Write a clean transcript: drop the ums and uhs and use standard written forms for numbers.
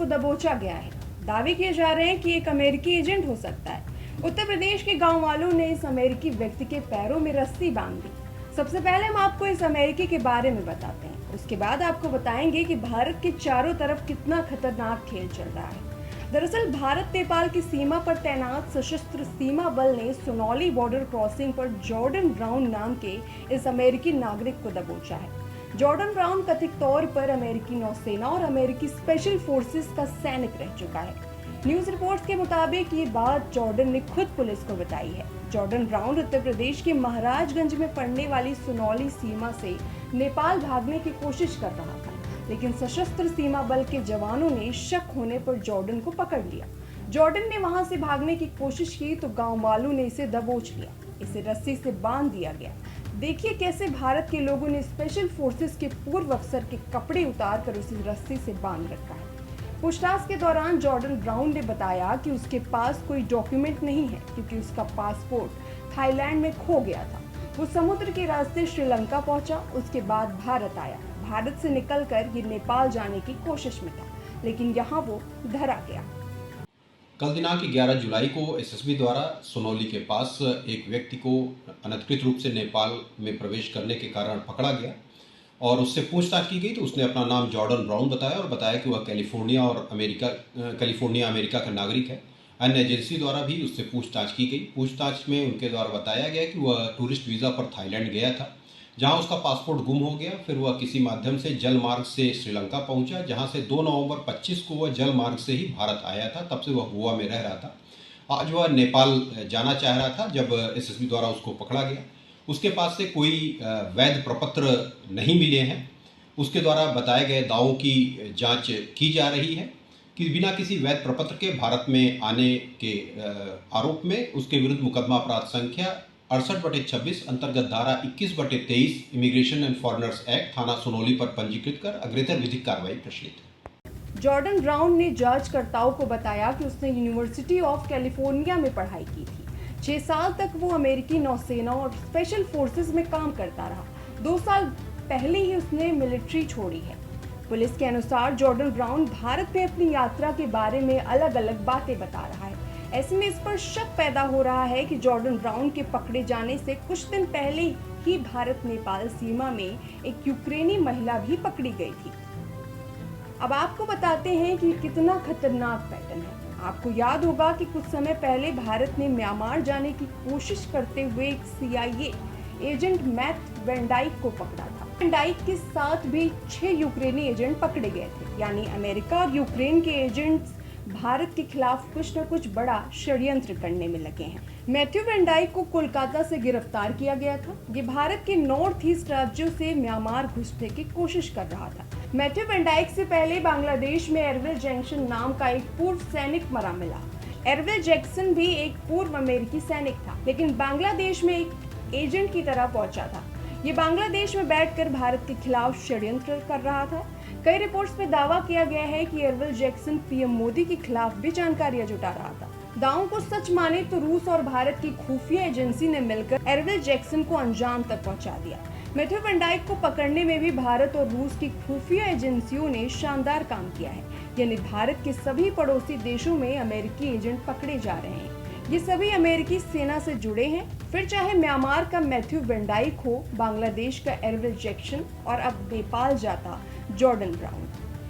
को दबोचा गया है। दावे किए जा रहे हैं कि एक अमेरिकी एजेंट हो सकता है। उत्तर प्रदेश के गांव वालों ने इस अमेरिकी व्यक्ति के पैरों में रस्सी बांध दी। सबसे पहले हम आपको इस अमेरिकी के बारे में बताते हैं, उसके बाद आपको बताएंगे कि भारत के चारों तरफ कितना खतरनाक खेल चल रहा है। दरअसल भारत नेपाल की सीमा पर तैनात सशस्त्र सीमा बल ने सोनौली बॉर्डर क्रॉसिंग पर जॉर्डन ब्राउन नाम के इस अमेरिकी नागरिक को दबोचा है। जॉर्डन ब्राउन कथित तौर पर अमेरिकी नौसेना और अमेरिकी स्पेशल फोर्सेस का सैनिक रह चुका है। न्यूज रिपोर्ट्स के मुताबिक ये बात जॉर्डन ने खुद पुलिस को बताई है। जॉर्डन ब्राउन उत्तर प्रदेश के महाराजगंज में पड़ने वाली सोनौली सीमा से नेपाल भागने की कोशिश कर रहा था, लेकिन सशस्त्र सीमा बल के जवानों ने शक होने पर जॉर्डन को पकड़ लिया। जॉर्डन ने वहां से भागने की कोशिश की तो गांव वालों ने इसे दबोच लिया। इसे रस्सी से बांध दिया गया। देखिए कैसे भारत के लोगों ने स्पेशल फोर्सेस के पूर्व अफसर के कपड़े उतार कर उसे रस्सी से बांध रखा है। पूछताछ के दौरान जॉर्डन ब्राउन ने बताया कि उसके पास कोई डॉक्यूमेंट नहीं है, क्योंकि उसका पासपोर्ट थाईलैंड में खो गया था। वो समुद्र के रास्ते श्रीलंका पहुंचा, उसके बाद भारत आया। भारत से निकलकर ये नेपाल जाने की कोशिश में था, लेकिन यहाँ वो धरा गया। कल दिनांक 11 जुलाई को एसएसबी द्वारा सोनौली के पास एक व्यक्ति को अनधिकृत रूप से नेपाल में प्रवेश करने के कारण पकड़ा गया और उससे पूछताछ की गई तो उसने अपना नाम जॉर्डन ब्राउन बताया और बताया कि वह कैलिफोर्निया अमेरिका का नागरिक है। अन्य एजेंसी द्वारा भी उससे पूछताछ की गई। पूछताछ में उनके द्वारा बताया गया कि वह टूरिस्ट वीज़ा पर थाईलैंड गया था, जहां उसका पासपोर्ट गुम हो गया। फिर वह किसी माध्यम से जल मार्ग से श्रीलंका पहुंचा, जहां से 2 नवंबर 25 को वह जल मार्ग से ही भारत आया था। तब से वह गोवा में रह रहा था। आज वह नेपाल जाना चाह रहा था जब एसएसबी द्वारा उसको पकड़ा गया। उसके पास से कोई वैध प्रपत्र नहीं मिले हैं। उसके द्वारा बताए गए दावों की जांच की जा रही है कि बिना किसी वैध प्रपत्र के भारत में आने के आरोप में उसके विरुद्ध मुकदमा अपराध संख्या 68/26 अंतर्गत धारा 21/23 इमिग्रेशन एंड फॉरेनर्स एक्ट थाना सोनौली पर पंजीकृत कर अग्रेतर विधिक कार्रवाई प्रचलित है। जॉर्डन ब्राउन ने जांचकर्ताओं को बताया कि उसने यूनिवर्सिटी ऑफ कैलिफोर्निया में पढ़ाई की थी। 6 साल तक वो अमेरिकी नौसेना और स्पेशल फोर्सेस में काम करता रहा। 2 साल पहले ही उसने मिलिट्री छोड़ी है। पुलिस के अनुसार जॉर्डन ब्राउन भारत में अपनी यात्रा के बारे में अलग अलग बातें बता रहा है। ऐसे में इस पर शक पैदा हो रहा है कि जॉर्डन ब्राउन के पकड़े जाने से कुछ दिन पहले ही भारत नेपाल सीमा में एक यूक्रेनी महिला भी पकड़ी गई थी। अब आपको बताते हैं कि कितना खतरनाक पैटर्न है। आपको याद होगा कि कुछ समय पहले भारत ने म्यांमार जाने की कोशिश करते हुए एक CIA एजेंट मैथ वेंडाइक को पकड़ा था। वेंडाइक के साथ भी 6 यूक्रेनी एजेंट पकड़े गए थे। यानी अमेरिका और यूक्रेन के एजेंट्स भारत के खिलाफ कुछ न कुछ बड़ा षड्यंत्र करने में लगे हैं। मैथ्यू वेंडाइक को कोलकाता से गिरफ्तार किया गया था। ये भारत के नॉर्थ ईस्ट राज्यों से म्यांमार घुसने की कोशिश कर रहा था। मैथ्यू वेंडाइक से पहले बांग्लादेश में एरविल जैक्सन नाम का एक पूर्व सैनिक मरा मिला। एरविल जैक्सन भी एक पूर्व अमेरिकी सैनिक था, लेकिन बांग्लादेश में एक एजेंट की तरह पहुंचा था। ये बांग्लादेश में बैठकर भारत के खिलाफ षड्यंत्र कर रहा था। कई रिपोर्ट्स में दावा किया गया है कि एरविल जैक्सन पीएम मोदी के खिलाफ भी जानकारियां जुटा रहा था। दावों को सच माने तो रूस और भारत की खुफिया एजेंसी ने मिलकर एरविल जैक्सन को अंजाम तक पहुंचा दिया। मैथ्यू वेंडाइक को पकड़ने में भी भारत और रूस की खुफिया एजेंसियों ने शानदार काम किया है। यानी भारत के सभी पड़ोसी देशों में अमेरिकी एजेंट पकड़े जा रहे हैं। ये सभी अमेरिकी सेना से जुड़े हैं। फिर चाहे म्यांमार का मैथ्यू वेंडाइक हो, बांग्लादेश का एरविल जैक्सन और अब नेपाल जाता जॉर्डन ब्राउन।